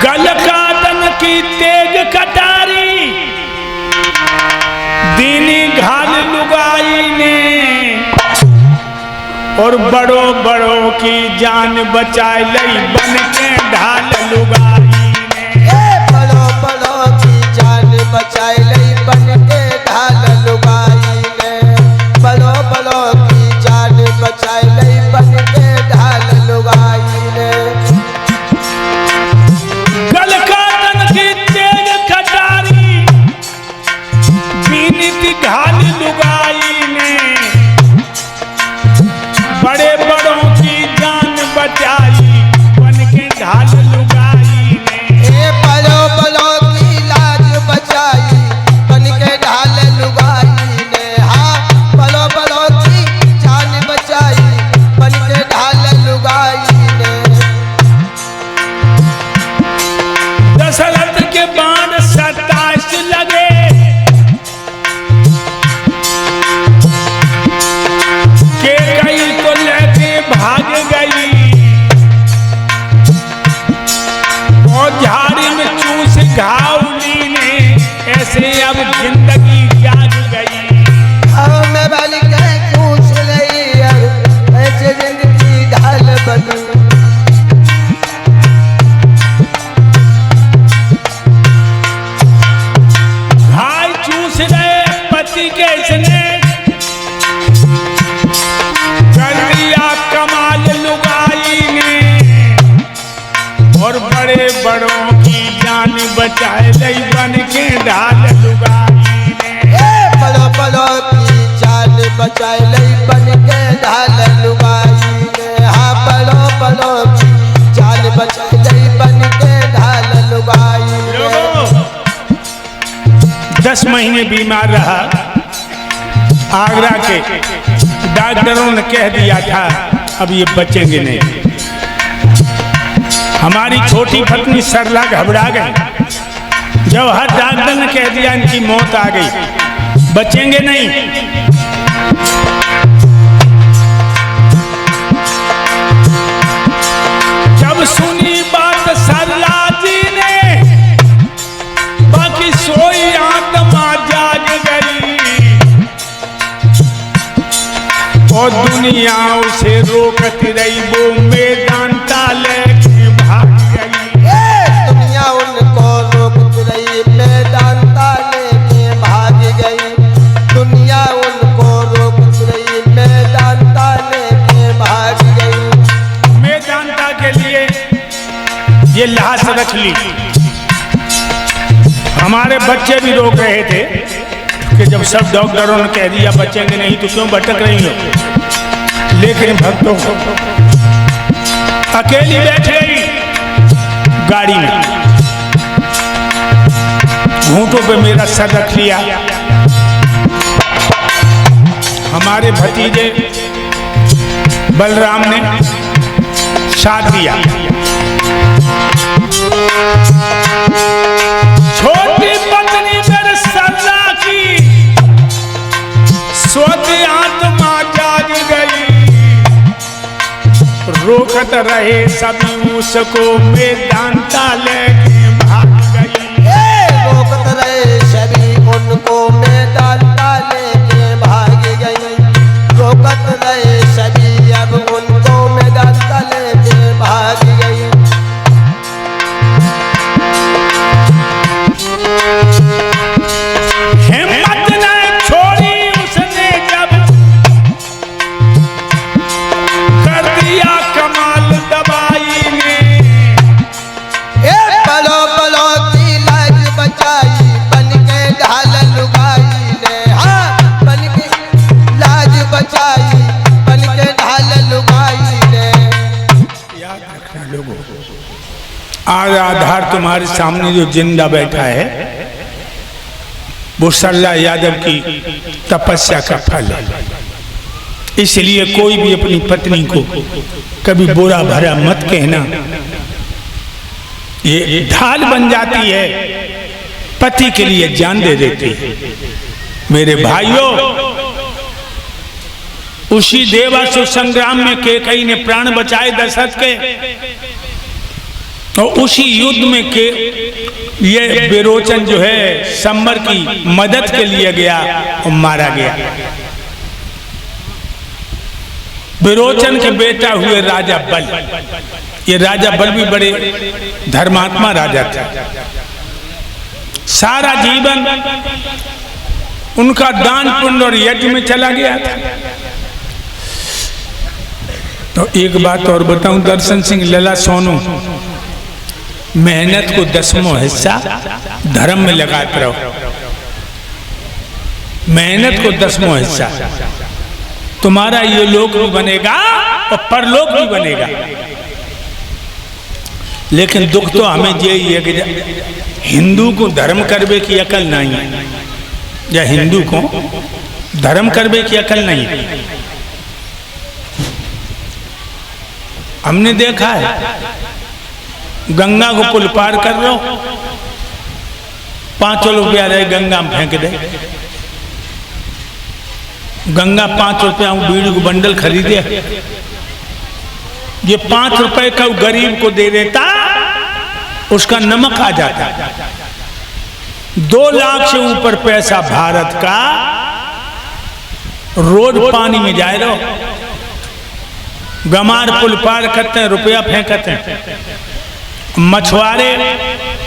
गलकादन की तेग कटारी दीनी घाल लुगाई ने और बड़ों बड़ों की जान बचाए लई बन के ढाल लुगाई ने। बड़ों बड़ों की जान बचाए लई बन के ढाल लुगाई ने। बड़ों बड़ों की जान बचाए लई बन के ढाल लुगाई ने। गलकादन की तेग कटारी दीनी घाल लुगाई ने बड़े बड़ों की जान बचाई बन के ढाल लुगाई ने। बड़ों बड़ों की लाज बचाई बन के ढाल लुगाई ने। हाँ, बड़ों बड़ों की जान बचाई बन के ढाल लुगाई ने। दशरथ के बाण 27 लगे के कई तो लेके भाग गई और झाड़ी में चूस घावली ने ऐसे अब जिंदगी जाग गई। मैं बल के पूछ लई ऐसे जिंदगी ढाल बनू। भाई चूस रहे पति के इसने कर दिया कमाल लुगाई ने और बड़े बड़ों की जान बचाए लई बन के ढाल लुगाई ने। बड़ों बड़ों की जान बचाए लई बन के ढाल लुगाई ने। हाँ, बड़ों बड़ों की जान बचाए लई बन के ढाल लुगाई ने। 10 महीने बीमार रहा। आगरा के डॉक्टरों ने कह दिया था अब ये बचेंगे नहीं। हमारी छोटी पत्नी सरला घबरा गई जब हर डॉक्टर ने कह दिया इनकी मौत आ गई, बचेंगे नहीं। जब सुनी बात सरला जी ने बाकी सोई आत्मा जाग गई और दुनिया उसे रोकती रही वो मैदान ताले के भाग गई। दुनिया उनको रोकती रही मैदान ताले के भाग गई। दुनिया उनको रोकती रही मैदान ताले के भाग गई। मैदानता के लिए ये लाश रख ली। हमारे बच्चे भी रोक रहे थे कि जब सब डॉक्टरों ने कह दिया बचेंगे नहीं तो क्यों भटक रही हो। लेकिन भक्तों अकेली बैठ गई गाड़ी में, घूंटों पे मेरा सर रख लिया। हमारे भतीजे बलराम ने साथ दिया। छोटी पत्नी मेरे सरला की सोती आत्मा जाग गई। रोकत रहे सभी उसको मैदान ताले के भाग गई। रोकत रहे सभी उनको मैदान ताले के भाग गई। रोकत रहे सभी अब उनको मैदान ताले के भाग गई। हिम्मत न छोड़ी उसने जब कर दिया कमाल दवाई ने। बड़ों बड़ों की लाज बचाई बन के ढाल लुगाई ने। हाँ, बन के लाज बचाई बन के ढाल लुगाई ने। याद रखना लोगों, आज आधार तुम्हारे सामने जो जिंदा बैठा है वो सरला यादव की तपस्या का फल है। इसलिए कोई भी अपनी पत्नी को कभी बुरा भरा मत कहना। ये ढाल बन जाती है, पति के लिए जान दे देती है। मेरे भाइयों, उसी देवासुर संग्राम में कैकेयी ने प्राण बचाए दशरथ के और उसी युद्ध में के ये विरोचन जो है संबर की मदद के लिए गया और मारा गया। विरोचन के बेटा हुए राजा बल। ये राजा बल भी बड़े धर्मात्मा राजा थे। सारा जीवन उनका दान पुण्य और यज्ञ में चला गया था। तो एक बात और बताऊं दर्शन सिंह लला सोनू, मेहनत को 10वां हिस्सा धर्म में लगाते रहो। मेहनत को 10वां हिस्सा, तुम्हारा ये लोक भी बनेगा और परलोक भी बनेगा। लेकिन दुख तो हमें यही है कि हिंदू को धर्म करवे की अकल नहीं है, या हिंदू को धर्म करवे की अकल नहीं है। हमने देखा है गंगा को पुल पार कर रहे हो, 5 रुपया रहे गंगा में फेंक दे। गंगा 5 रुपया बीड़ी को बंडल खरीदे, ये 5 रुपए का गरीब को दे देता, उसका नमक आ जाता। 2 लाख से ऊपर पैसा भारत का रोज पानी में जाए रहो। गमार पुल पार करते हैं, रुपया फेंकते हैं। मछुआरे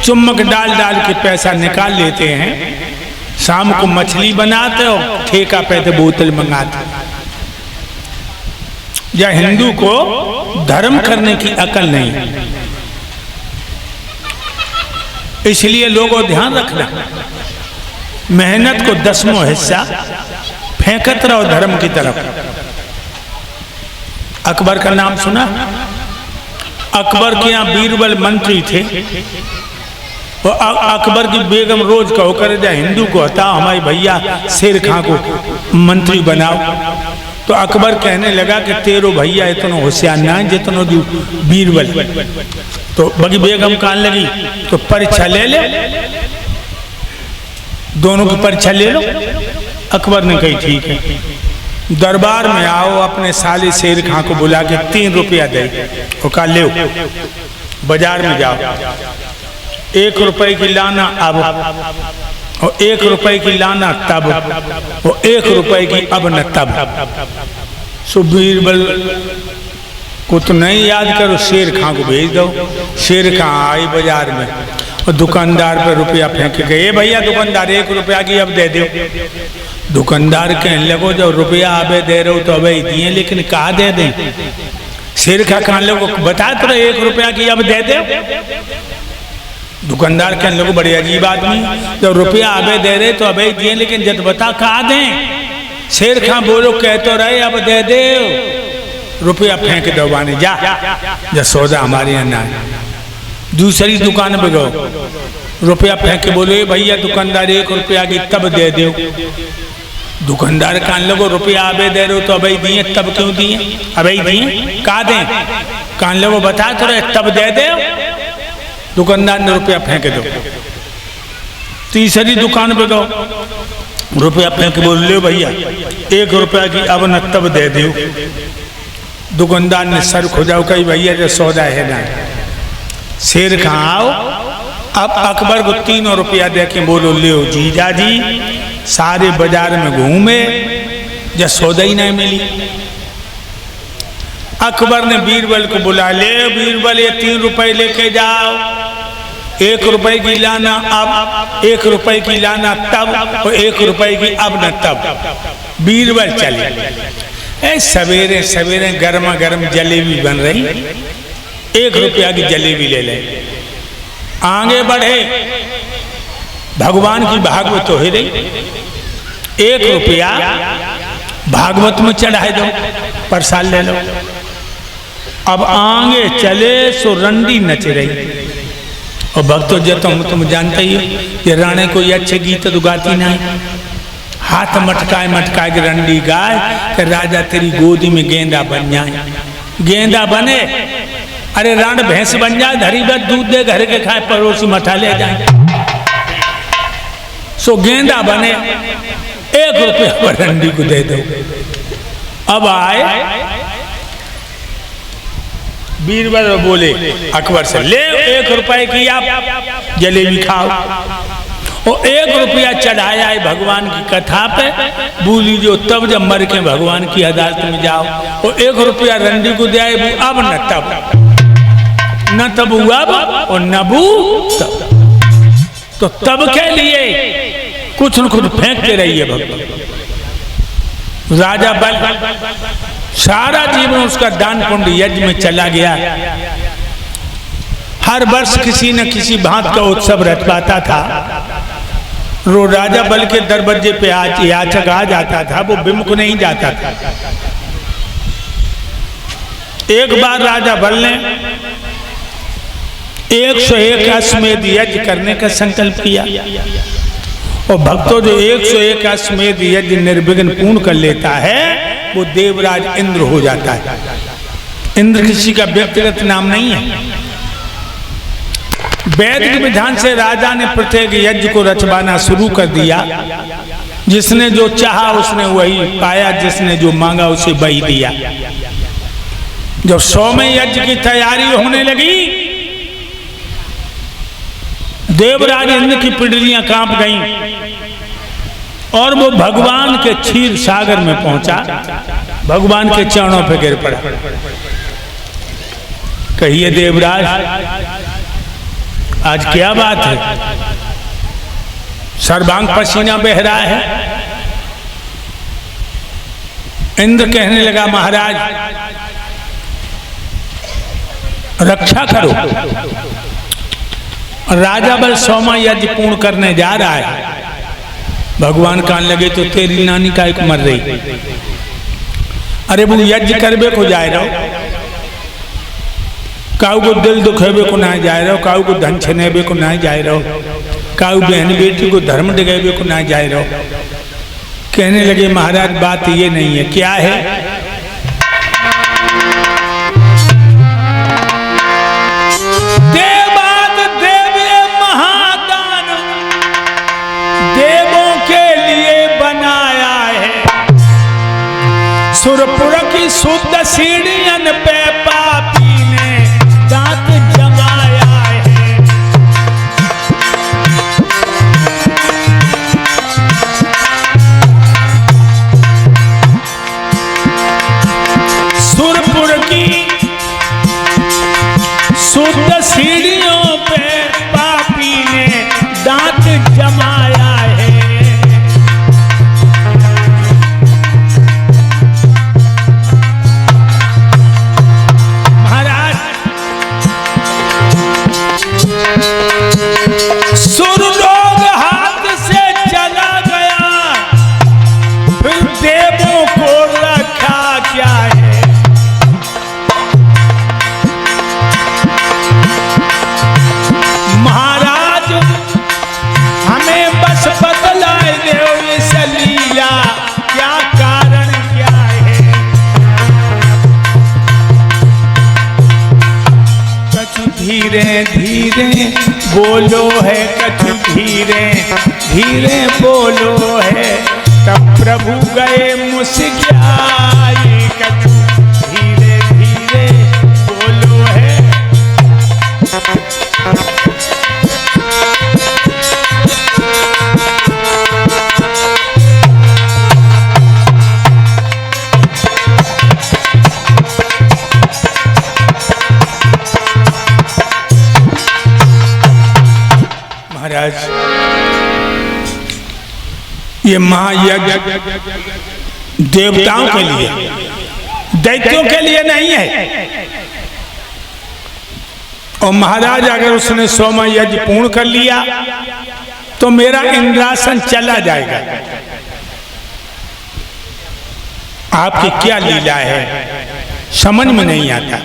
चुम्बक डाल डाल के पैसा निकाल लेते हैं। शाम को मछली बनाते हो, ठेका पे तो बोतल मंगाते। या हिंदू को धर्म करने की अकल नहीं है। इसलिए लोगों ध्यान रखना, मेहनत को 10वां हिस्सा फेंकत रहो धर्म की तरफ। अकबर का नाम सुना? अकबर के यहाँ बीरबल मंत्री थे। और अकबर की बेगम रोज कहो करे जा हिंदू को हटाओ, हमारे भैया शेर खां को मंत्री बनाओ। तो अकबर कहने लगा कि तेरो भैया इतना होशियार ना है जितना बीरबल। तो बगी बेगम कहने लगी तो परीक्षा ले ले, दोनों की परीक्षा ले लो। अकबर ने कही ठीक है। दरबार में आओ, अपने साले शेर खां को बुला के 3 रुपया दे। वो कहा ले, बाजार में जाओ, 1 रुपए की लाना अब, और 1 रुपए की लाना तब, और 1 रुपए की अब न तब। सो बीरबल को तो नहीं याद करो, शेर खां को भेज दो। शेर खां आई बाजार में और दुकानदार पे रुपया फेंक गए। भैया दुकानदार 1 रुपया की अब दे दो। दुकानदार कहने लगो जब रुपया अबे दे रहे हो तो अबे दिए, लेकिन कहा दे दें? शेर खा कहने लगो बता तो 1 रुपया की अब दे दे। दुकानदार कहने लगो बड़े अजीब आदमी, जब रुपया अबे दे रहे तो अबे दिए, लेकिन जब बता कहा दें? शेर खां बोलो कह तो रहे अब दे दे, रुपया फेंक दो बाने जा, जब सौदा हमारे यहाँ ना। दूसरी दुकान पे गो, रुपया फेंक के बोले भैया दुकानदार 1 रुपया की तब दे दो। दुकानदार कहने लगो रुपया अबे दे रहे हो तो अबे दिए, तब क्यों दिए? अबे दिए कहा दें? कहने लगो बता तो रहे तब दे दे। दुकानदार ने रुपया फेंक दो। तीसरी दुकान पे गो, रुपया फेंक बोल ले भैया 1 रुपया की अब न तब दे दो। दुकानदार ने सर खुजाओ कही भैया जो सौदा है ना। शेर खां आओ, अब अकबर को 3 रुपया दे के बोलो ले जीजा जी, सारे बाजार में घूमे जब सौदा ही नहीं मिली। अकबर ने बीरबल को बुला ले, बीरबल ये 3 रुपए लेके जाओ, 1 रुपए की लाना अब, 1 रुपए की लाना तब, और 1 रुपए की अब न तब। बीरबल चले। सवेरे सवेरे गर्मा गर्म जलेबी बन रही, 1 रुपया की जलेबी ले ले। आगे बढ़े, भगवान की भागवत हो रही, 1 रुपया भागवत में चढ़ाए दो, प्रसाद ले लो। अब आगे चले सो रंडी नच रही। और भक्तों जब तुम जानते ही ये राणे कोई अच्छे गीत तो गाती नहीं। हाथ मटकाए मटकाए के रंडी गाय कि राजा तेरी गोदी में गेंदा बन जाए। गेंदा बने, अरे राण भैंस बन जाए, धरी बस दूध दे, घर के खाए पड़ोसी मठा ले जाए। सो गेंदा बने, 1 रुपया रंडी को दे दो। अब आए बीरबल बोले अकबर से, ले 1 रुपए की आप जलेबी खाओ। और 1 रुपया चढ़ाया है भगवान की कथा पे, बोली जो तब जब मर के भगवान की अदालत में जाओ। और 1 रुपया रंडी को दिया है, अब न तब, न तब अब और न बू तब। तो तब के लिए कुछ न कुछ फेंकते रहिए भगवान। राजा बल सारा जीवन उसका दान पुण्य यज्ञ में चला गया। हर वर्ष किसी न किसी भांत का उत्सव रचवाता था। राजा बल के दरवाजे पे आज याचक आ जाता था, वो विमुख नहीं जाता था। एक बार राजा बल ने 101 अश्वमेध यज्ञ करने का संकल्प किया। और भक्तों, जो 101 अश्वमेध यज्ञ निर्विघ्न पूर्ण कर लेता है वो देवराज इंद्र हो जाता है। इंद्र किसी का व्यक्तिगत नाम नहीं है। वैदिक विधान से राजा ने प्रत्येक यज्ञ को रचवाना शुरू कर दिया। जिसने जो चाहा उसने वही पाया, जिसने जो मांगा उसे वही दिया। जब 100वें यज्ञ की तैयारी होने लगी, देवराज इंद्र की पिंडलियां कांप गईं और वो भगवान के क्षीर सागर में पहुंचा, भगवान के चरणों पर गिर पड़ा। कहिए देवराज, आज क्या बात है? सर्वांग पसीना बह रहा है। इंद्र कहने लगा, महाराज रक्षा करो। राजा बल 100वां यज्ञ पूर्ण करने जा रहा है। भगवान कान लगे तो तेरी नानी का एक मर रही। अरे वो यज्ञ करबे को जाए रहो, काऊ को दिल दुखेबे को ना जाए रहो, काऊ को धन छनेबे को ना जाए रहो, काऊ बहन बेटी को धर्म डिगेबे को ना जाए रहो। कहने लगे महाराज बात ये नहीं है। क्या है? सुरपुर की शुद्ध सीढ़ियन पे पापी ने दांत जमाया है। सुरपुर की शुद्ध सीढ़ियों पे पापी ने दांत जमाया है। सुरलोक हाथ से चला गया, फिर देवों को रखा क्या है? महाराज हमें बस बतलाए दो इस लीला, क्या कारण क्या है? कछु धीरे धीरे बोलो है, कछु धीरे धीरे बोलो है, तब प्रभु गए मुस्कियाई। कछु धीरे धीरे बोलो है। महाराज ये महायज्ञ देवताओं के लिए, दैत्यों के लिए नहीं है। और महाराज अगर उसने 100वां यज्ञ पूर्ण कर लिया तो मेरा इंद्रासन चला जाएगा। आपकी क्या लीला है समझ में नहीं आता।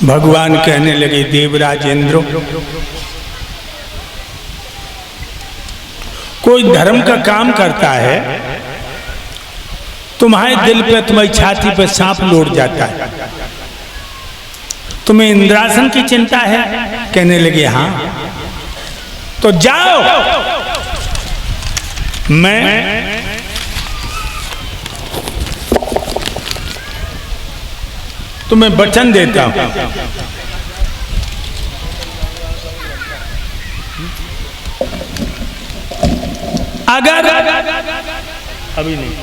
भगवान कहने लगे, देवराज इंद्र, कोई धर्म का काम करता है, तुम्हारे दिल पे, तुम्हारी छाती पे सांप लौट जाता है, तुम्हें इंद्रासन की चिंता है? कहने लगे हाँ। तो जाओ, मैं तो मैं वचन देता हूं, अगर अभी नहीं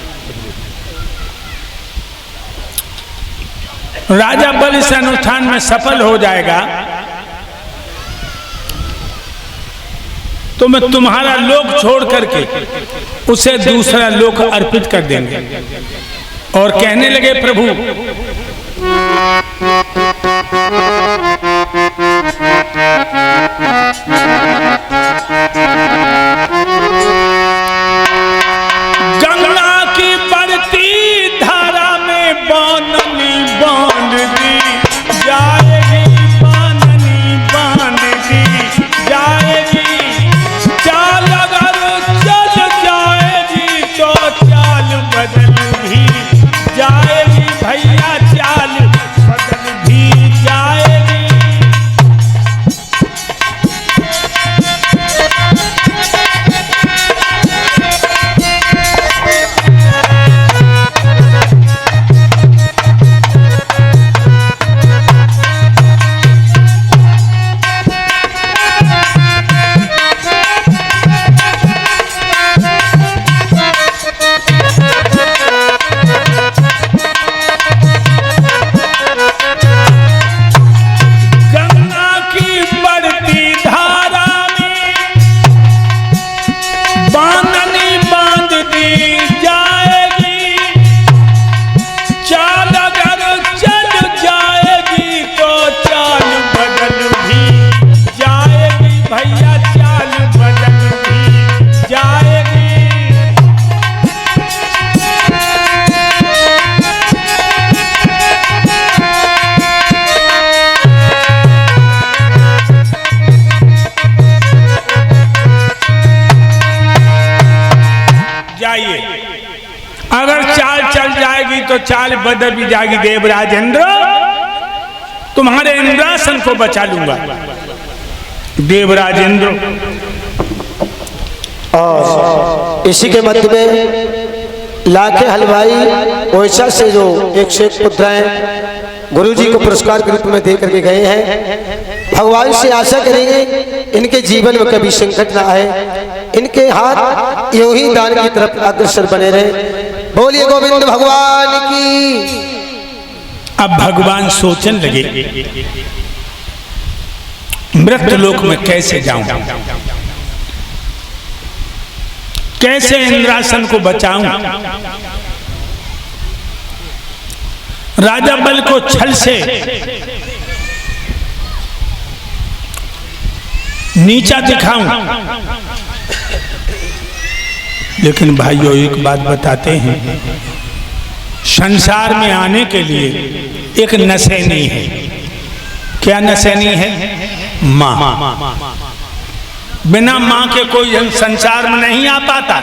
राजा बल इस अनुष्ठान में सफल हो जाएगा तो मैं तुम्हारा लोक छोड़ करके उसे दूसरा लोक अर्पित कर देंगे। और कहने लगे प्रभु गंगा की बढ़ती धारा में बांधनी बांध दी जाएगी, बांधनी बांध दी जाएगी, चाल अगर चल जाएगी तो चाल बदल भी जाएगी भैया, चाल बदल भी जाएगी। अगर चाल चल जाएगी तो चाल बदल भी जाएगी देवराज इंद्र, तुम्हारे इंद्रासन को बचा लूंगा। देवराज इंद्र और इसी के मध्य में लाखे हलवाई ओडिशा से जो 101 पुत्र हैं गुरुजी को पुरस्कार के रूप में दे करके गए हैं। भगवान से आशा करेंगे इनके जीवन में कभी संकट ना आए, इनके हाथ यूं ही दान की तरफ अग्रसर बने रहे। बोलिए गोविंद भगवान की। अब भगवान सोचने लगे मृत लोक में कैसे जाऊं, कैसे इंद्रासन को बचाऊं। राजा बल को छल से नीचा दिखाऊं। लेकिन भाइयों एक बात बताते हैं, संसार में आने के लिए एक नसैनी है। क्या नसैनी है? माँ। बिना माँ के कोई संसार में नहीं आ पाता।